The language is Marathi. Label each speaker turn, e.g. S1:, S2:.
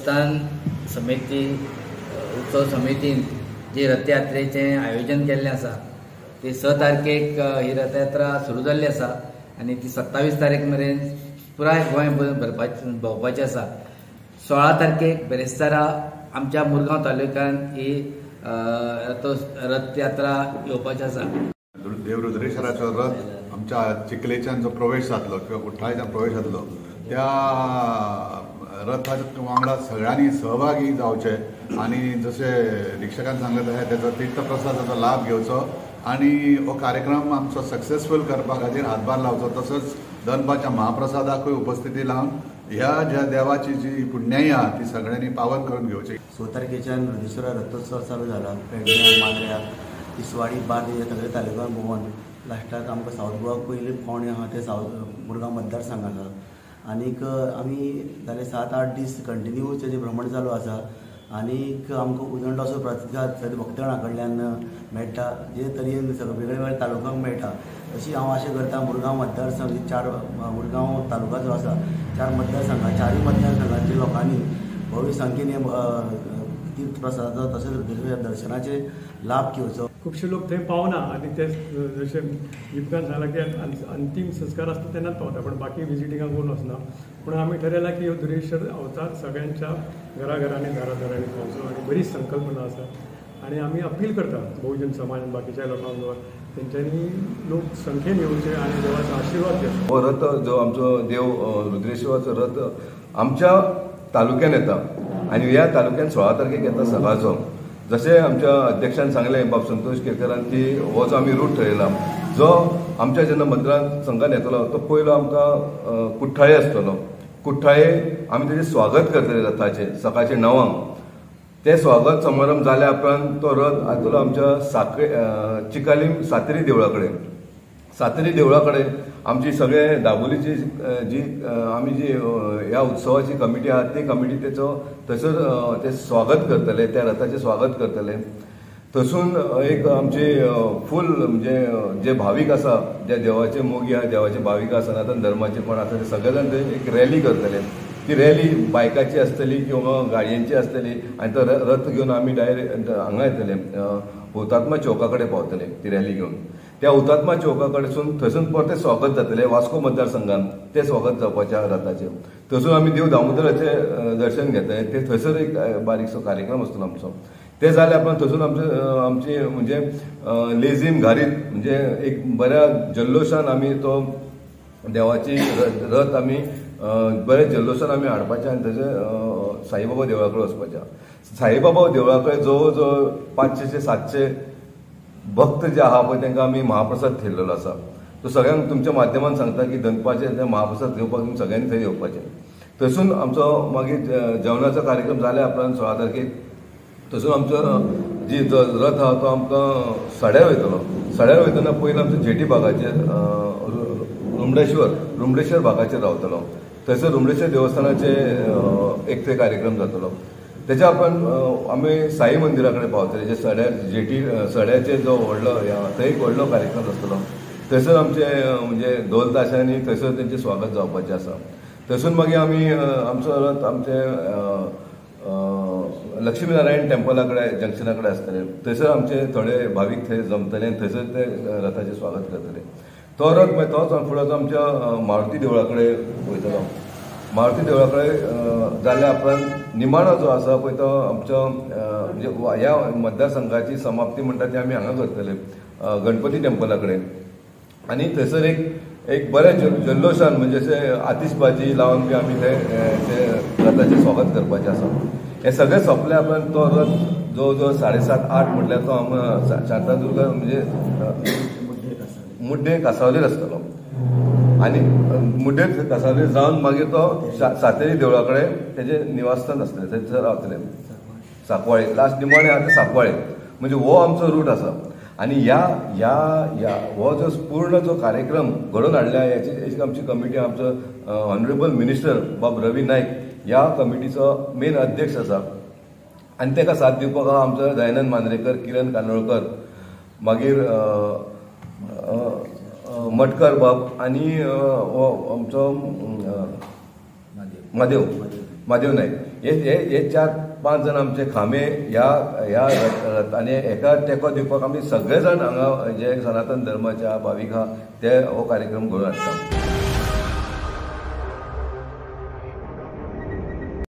S1: देवस्थान समिती उत्सव समितीन जे रथयात्रेचे आयोजन केल्लें आसा ती 6 तारखेक ही रथयात्रा सुरू जाल्ली आसा आनी ती 27 तारीख मेरेन पुराय गोंय भोंवपाची आसा। 16 तारखेक बेरेस्तारा आमच्या मुरगांव तालुक्यांत ही रथयात्रा येवपाची आसा।
S2: देव रुद्रेश्वराचो रथ आमच्या चिखलेच्यान जो प्रवेश जातलो किंवा कुठ्ठाळेच्यान प्रवेश जातलो त्या रथाच्या वांगडा सगळ्यांनी सहभागी जावचे आणि जसे रिक्षकान सांगले तशें तेचो तीर्थप्रसादाचो लाभ घेवचो आणि हो कार्यक्रम आमचो सक्सेसफूल करपा खातीर हातभार लावचो। तसोच दनपारच्या महाप्रसादाकूय उपस्थिती लावन ह्या ज्या देवाची जी पुण्याई आहा ती सगळ्यांनी पावन करून घेवची।
S3: 16 तारखेच्यान रुद्रेश्वर रथोत्सव चालू जाला। पेडण्या मांद्र्या तिसवाडी बार्देस हे सगळे तालुक्यान भोंवन लास्टाक आमकां सावथ गोवा पयलीं पावणे आहा ते मुरगांव मतदारसंघाचो आनीक आमी जाले 7-8 दीस कंटिन्यू तेजें भ्रमण चालू आसा आनीक आमकां उदंड असो प्रतिसाद सगळे भक्तगणा कडल्यान मेळटा जे तरेन सगळे वेगवेगळ्या तालुक्यांक मेळटा। अशी हांव आशा करता मुरगांव मतदारसंघ 4 मुरगांव तालुका जो आसा 4 मतदारसंघां 4 मतदारसंघांच्या लोकांनी भव्य संख्येन तीर्थ प्रसादाचो तशेंच दर्शनाचे लाभ घेवचो।
S4: खुबशे लोक थंय पावना आनी ते जशें दीपकान सांगला की अंतीम संस्कार आसता तेन्नाच पावता पण बाकी विजिटिंगाक कोण वचना। पूण आमी ठरयला की ह्यो दुरेश्वर अवतार सगळ्यांच्या घराघरांनी दारादारांनी पावचो आनी बरीच संकल्पना आसा आनी आमी अपील करता बहुजन समाज बाकीच्या लोकांक तेंच्यांनी लोक संख्येन येवचे आनी देवाचो आशिर्वाद घेवचो।
S5: हो रथ जो आमचो देव रुद्रेश्वराचो रथ आमच्या तालुक्यान येता आनी ह्या तालुक्यान 16 तारखेक येता सकाळचो। जशें आमच्या अध्यक्षान सांगलें बाब संतोष केरकरान की हो जो आमी रूट ठरयला जो आमच्या जेन्ना मतदारसंघान येतलो तो पयलो आमकां कुठ्ठाळे आसतलो। कुठ्ठाळे आमी तेजें स्वागत करतले रथाचें सकाळचे 9 ते स्वागत समारंभ जाल्या उपरांत तो रथ आयतलो आमच्या चिकालीम सातेरी देवळा कडेन। सातेरी देवळा कडेन आमची सगळे दाबोलीची जी आमी जी ह्या उत्सवाची कमिटी आहा ती कमिटी तेचो थंयसर ते स्वागत करतले त्या रथाचें स्वागत करतले। थंयसून एक आमची फूल म्हणजे जे भावीक आसा ज्या देवाचे मोगी आहा देवाचे भावीक आसा सनातन धर्माचे कोण आसा ते सगळे जाण थंय एक रॅली करतले। ती रॅली बायकाची आसतली किंवा गाडयांची आसतली आनी तो रथ घेवन आमी डायरेक्ट हांगा येतले हुतात्मा चौका कडेन पावतले ती रॅली घेवन। त्या हुतात्मा चौका कडेसून थंयसून परते स्वागत जातले वास्को मतदारसंघान ते स्वागत जावपाच्या रथाचें। थंयसून आमी देव दामोदराचें दर्शन घेतले ते थंयसर एक बारीकसो कार्यक्रम आसतलो आमचो। ते जाल्या उपरांत थंयसून आमची म्हणजे लेझीम घारीत म्हणजे एक बऱ्या जल्लोशान आमी तो देवाची रथ आमी बरे जल्लोशान आमी हाडपाचें आनी थंयसर साईबाबा देवळा कडेन वचपाचें। साईबाबा देवळा कडेन जवळ जवळ 500 ते 700 भक्त जे आहा पळय तांकां आमी महाप्रसाद थेयल्लेलो आसा। तो सगळ्यांक तुमच्या माध्यमान सांगता की दनपारचे ते महाप्रसाद घेवपाक तुमी सगळ्यांनी थंय येवपाचें। थंयसून आमचो मागीर जेवणाचो कार्यक्रम जाल्या उपरांत 16 तारखेक थंयसून आमचो जी रथ आहा तो आमकां सड्यार वयतलो। सड्यार वयतना पयलीं आमचो जेटी भागाचेर रुमडेश्वर भागाचेर रावतलो। थंयसर रुमडेश्वर देवस्थानाचे एक ते कार्यक्रम जातलो। तेच्या उपरांत आमी साई मंदिरा कडेन पावतले जे सड्यार जेटी सड्याचेर जो व्हडलो थंय एक व्हडलो कार्यक्रम आसतलो। थंयसर आमचे म्हणजे ढोल ताशांनी थंयसर तेंचें स्वागत जावपाचें आसा। थंयसून मागीर आमी आमचो रथ आमचे लक्ष्मी नारायण टेम्पला कडेन जंक्शना कडेन आसतले। थंयसर आमचे थोडे भावीक थंय जमतले आनी थंयसर ते रथाचें स्वागत करतले। तो रथ मागीर तोच फुडें तो आमच्या मारुती देवळा कडेन वयतलो। मारुती देवळा कडेन जाल्या उपरांत निमाणो जो आसा पळय तो आमचो म्हणजे ह्या मतदारसंघाची समाप्ती म्हणटा ती आमी हांगा करतले गणपती टेम्पला कडेन आनी थंयसर एक बऱ्या जल्लोशान म्हणजे अशें आतिशबाजी लावन बी आमी ते रथाचें स्वागत करपाचें आसा। हे सगळें सोंपल्या उपरांत तो रथ जवळ जवळ 7:30-8 म्हटल्यार तो हांगा शांतादुर्गा म्हणजे मुड्डे कासावलेर आसतलो आनी मुड्डे कासावलेर जावन मागीर तो सातेरी देवळा कडेन तेजें निवासस्थान आसतलें थंयसर रावतलें सांकवाळे लास्ट निमाणे आहा ते सांकवाळे म्हणजे हो आमचो रूट आसा। आनी ह्या हो जो पूर्ण जो कार्यक्रम घडोवन हाडल्या हेची आमची कमिटी आमचो ऑनरेबल मिनिस्टर बाब रवी नायक ह्या कमिटीचो मेन अध्यक्ष आसा आनी ताका साथ दिवपाक आमचो दयानंद मांद्रेकर किरण कानोळकर मागीर मटकर बाब आनी आमचो महादेव महादेव नाईक हे 4-5 जण आमचे खामे ह्या रथांनी एका तेको दिवपाक आमी सगळे जाण हांगा जे सनातन धर्माच्या भावीक आहा ते हो कार्यक्रम घडोवन हाडटा.